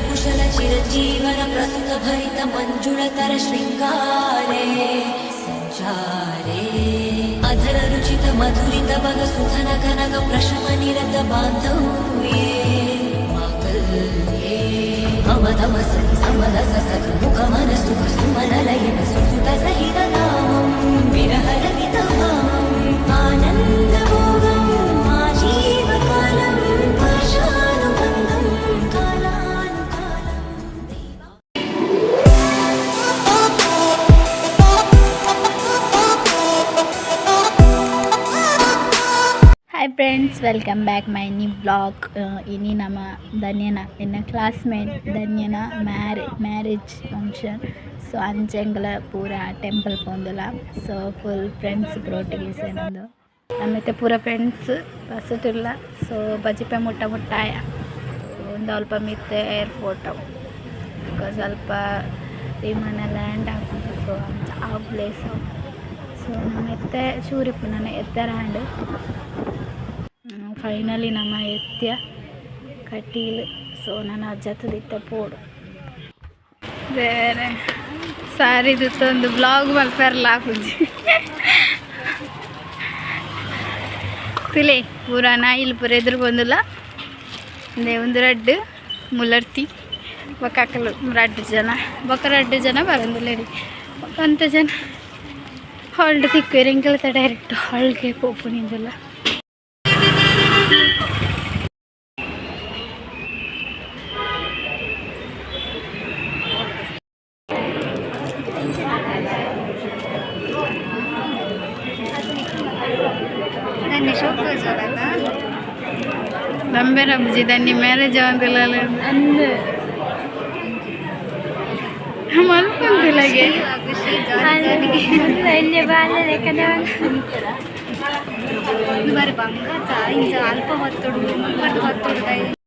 कुशल चिरजीवन प्रस्तुत भरित मंजुळतर शृंगारे संचारे अधर रुचित मधुरित बग सुधन कनक प्रशम निरत बांधव्ये मांगल्ये ममदम सति समदस सख मुख मन सुख सुमन लयन सुसुत सहित नामं विरह रहित भावम् आनंद भोगम् आजीवकालं वर्षानुबन्धं कालानुकालं hi friends, welcome back my new vlog. ಇನಿ ನಮ್ಮ ಧನ್ಯನ ಎನ್ನ ಕ್ಲಾಸ್ಮೇಟ್ ಧನ್ಯನ ಮ್ಯಾರೇಜ್ ಫಂಕ್ಷನ್. ಸೊ ಅಂಚೆಂಗಲ ಪೂರ ಟೆಂಪಲ್ ಪೋಂದುಲ. ಸೊ ಫುಲ್ ಫ್ರೆಂಡ್ಸ್ ಒಟ್ಟಿಗೆ ಸೇನೊಂದು ನಮ್ಮತ್ತೆ ಪೂರ ಫ್ರೆಂಡ್ಸ್ ಬಸ್ಸುಟಿಲ್ಲ. ಸೊ ಬಜಿಪೆ ಮುಟ್ಟಾಯ ಒಂದು ಅಲ್ಪ ಮಿತ್ತೆ ಏರ್ಪೋರ್ಟ್ ಸ್ವಲ್ಪ ವಿಮಾನ ಲ್ಯಾಂಡ್ ಆಗುತ್ತೆ. ಸೊ ಆ ಪ್ಲೇಸು. ಸೊ ನಮ್ಮ ಎತ್ತೆ ಚೂರಿಪ್ಪು ನನ್ನ ಎತ್ತರ ಹ್ಯಾಂಡ್ ಫೈನಲಿ ನಮ್ಮ ಎತ್ಯ ಕಟೀಲು. ಸೊ ನಾನು ಅಜ್ಜತ್ತದಿತ್ತ ಪೋಡು ಬೇರೆ ಸಾರಿದು ತಂದು ಬ್ಲಾಗ್ ಮಲ್ಪೆರ್ಲ ಹಾಕುಜಿ ತುಲೆ ಪೂರ ನಾಯಿಲ್ ಪೂರ ಎದುರು ಬಂದಿಲ್ಲ. ಒಂದು ರಡ್ಡು ಮುಲರ್ತಿ ಬೊಕ್ಕಲು ರಡ್ಡು ಜನ ಬರಂದಿಲ್ಲ ರೀ. ಅಂತ ಜನ ಹಾಲ್ಡ್ ತಿಕ್ಕೇರಿ ಇಂಕಲ್ತ ಡೈರೆಕ್ಟ್ ಹಾಲ್ಗೆ ಪೋಪು ನಿಂದಿಲ್ಲ. ರಂಬೆ ರಬ್ಜಿ ದನ್ನಿ ಮ್ಯಾರೇಜ್ ಆವಂತಿಲ್ಲ ಅಂದು ಮಲ್ಪಂತಿಲ್ಲಗೆ ಅಲ್ಪ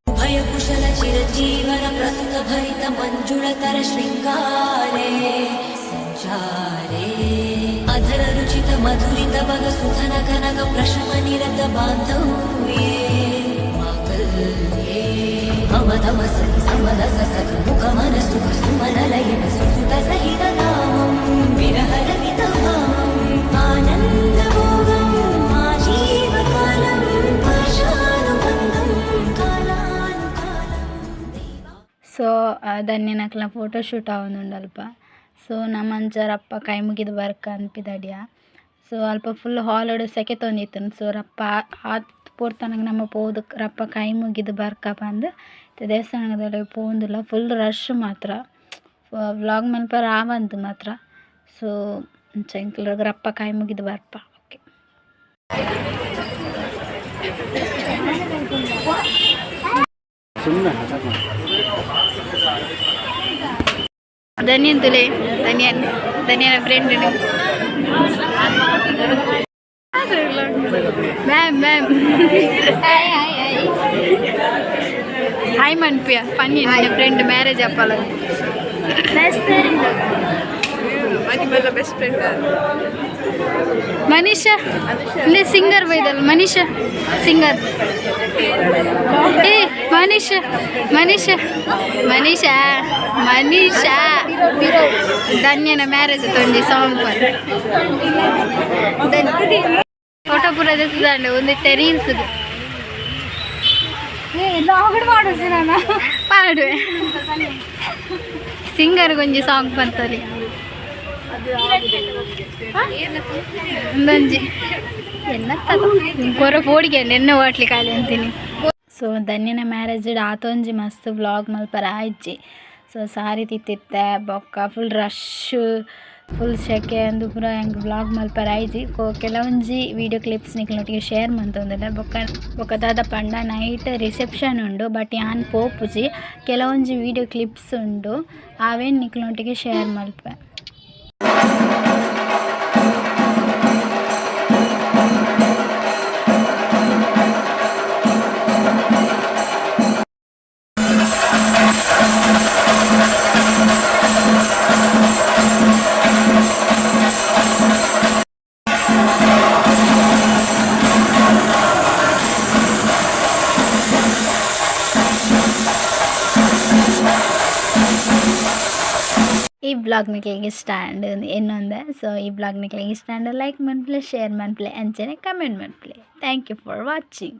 ಉಭಯ ಕುಶಲ ಚಿರಜೀವನ ಪ್ರಸ್ತುತ ಭರಿತ ಮಂಜುಳತರ ಶೃಂಗಾರೆ ಸಂಚಾರೆ ಅಧರ ರುಚಿತ ಮಧುರಿತ ಬಗ ಸುಧನ ಕನಕ ಪ್ರಶಮ ನಿರತ ಬಾಂಧವ್ಯೇ ಮಾಂಗಲ್ಯೇ ಮಮದಮ ಸತಿ ಸಮದಸ ಸಖ ಮುಖ ಮನ ಸುಖ ಸುಮನ ಲಯನ ಸುಸುತ ಸಹಿತ ನಾಮಂ ವಿರಹ ರಹಿತ ಭಾವಂ ಆನಂದ ಭೋಗಂ ಆಜೀವಕಾಲಂ ವರ್ಷಾನುಬಂಧಂ ಕಾಲಾನುಕಾಲಂ. ಸೊ ಧನ್ಯನಕ್ಲ ಫೋಟೋಶೂಟ್ ಆವೊಂದುಂಡು ಅಲ್ಪ. ಸೊ ನಮ್ಮ ಅಂಚರಪ್ಪ ಕೈ ಮುಗಿದು ಬರ್ಕ ಅನ್ಪಿದಡಿಯ. ಸೊ ಅಲ್ಪ ಫುಲ್ ಹಾಲಡ್ ಸೆಕೆ ತೊಂದಿತ್ತು. ಸೊ ರಪ್ಪ ಆತ್ ಪೋರ್ತನಗೆ ನಮ್ಮ ಪೋದು ರಪ್ಪ ಕೈ ಮುಗಿದು ಬರ್ಕ ಬಂದು ದೇವಸ್ಥಾನದಲ್ಲಿ ಪೋಂದಿಲ್ಲ. ಫುಲ್ ರಶ್ ಮಾತ್ರ ವ್ಲಾಗ್ ಮಲ್ಪರ ಆವಂತು ಮಾತ್ರ. ಸೊ ಚಂಕ್ಲಗೆ ರಪ್ಪ ಕೈ ಮುಗಿದು ಬರ್ಪ. ಓಕೆ ಧನ್ಯನ್ ತುಲೆ ಧನ್ಯನ ಫ್ರೆಂಡ್ ಮ್ಯಾಮ್ ಹಾಯ್ ಮನ್ಪಿಯ ಪನ್ನಿ ನನ್ನ ಫ್ರೆಂಡ್ ಮ್ಯಾರೇಜ್ ಅಪ್ಪಲ್ಲ ಬೆಸ್ಟ್ ಫ್ರೆಂಡ್ ಮನೀಷಾ ಇಲ್ಲೇ ಸಿಂಗರ್ ಬೈದಲ್ಲ ಮನೀಷಾ ಸಿಂಗರ್. ಏ ಮನೀಷಾ ಧನ್ಯನ ಮ್ಯಾರೇಜ್ ತೊಂಡಿ ಸಾಂಗ್ ಫೋಟೋ ಪೂರ ತೆಗೆದಾಂಡೆ ಒಂದಿತ್ತೆ ರೀಲ್ಸ್ ಪಾಡುವೆ ಸಿಂಗರ್ ಗೊಂಜಿ ಸಾಂಗ್ ಬಂತಲ್ಲಿ ಒಂದೊಂಜಿ ಎನ್ನ ಕೊರ ಪೋಡಿಗೆ ಎಣ್ಣೆ ಹೋಟ್ಲಿ ಖಾಲಿ ಅಂತೀನಿ. ಸೊ ಧನ್ಯನ ಮ್ಯಾರೇಜ್ ಆತೊಂಜಿ ಮಸ್ತ್ ವ್ಲಾಗ್ ಮಲ್ಪರ ಆಯ್ಜಿ. ಸೊ ಸಾರಿ ತಿತ್ತಿತ್ತೆ ಬೊಕ್ಕ ಫುಲ್ ರಶ್ ಫುಲ್ ಸೆಕೆ ಅಂದು ಪೂರ ಹೆಂಗೆ ವ್ಲಾಗ್ ಮಲ್ಪರ ಆಯ್ಜಿ. ಕೆಲವೊಂಜಿ ವಿಡಿಯೋ ಕ್ಲಿಪ್ಸ್ ನಿಕ್ಲೊಟ್ಟಿಗೆ ಶೇರ್ ಮಂತೊಂದಿಲ್ಲ. ಬೊಕ್ಕ ದಾದ ಪಂಡ ನೈಟ್ ರಿಸೆಪ್ಷನ್ ಉಂಡು. ಬಟ್ ಯಾನ್ ಪೋಪುಜಿ ಕೆಲವೊಂಜಿ ವಿಡಿಯೋ ಕ್ಲಿಪ್ಸ್ ಉಂಡು ಅವೇನು ನಿಕ್ಲೊಟ್ಟಿಗೆ ಶೇರ್ ಮಲ್ಪೆ. ಈ ಬ್ಲಾಗ್ ನಿಕ್ಲಿಗೆ ಇಷ್ಟ ಅಂಡ್ ಇನ್ನೊಂದು ಸೊ ಈ ಬ್ಲಾಗ್ ನಿಕ್ಲಿಗೆ ಇಷ್ಟ ಅಂಡ್ ಲೈಕ್ ಮನ್ಪ್ಲೆ ಶೇರ್ ಮನ್ಪ್ಲೆ ಅಂಚನೆ ಕಮೆಂಟ್ ಮನ್ಪ್ಲೆ ಥ್ಯಾಂಕ್ ಯು ಫಾರ್ ವಾಚಿಂಗ್.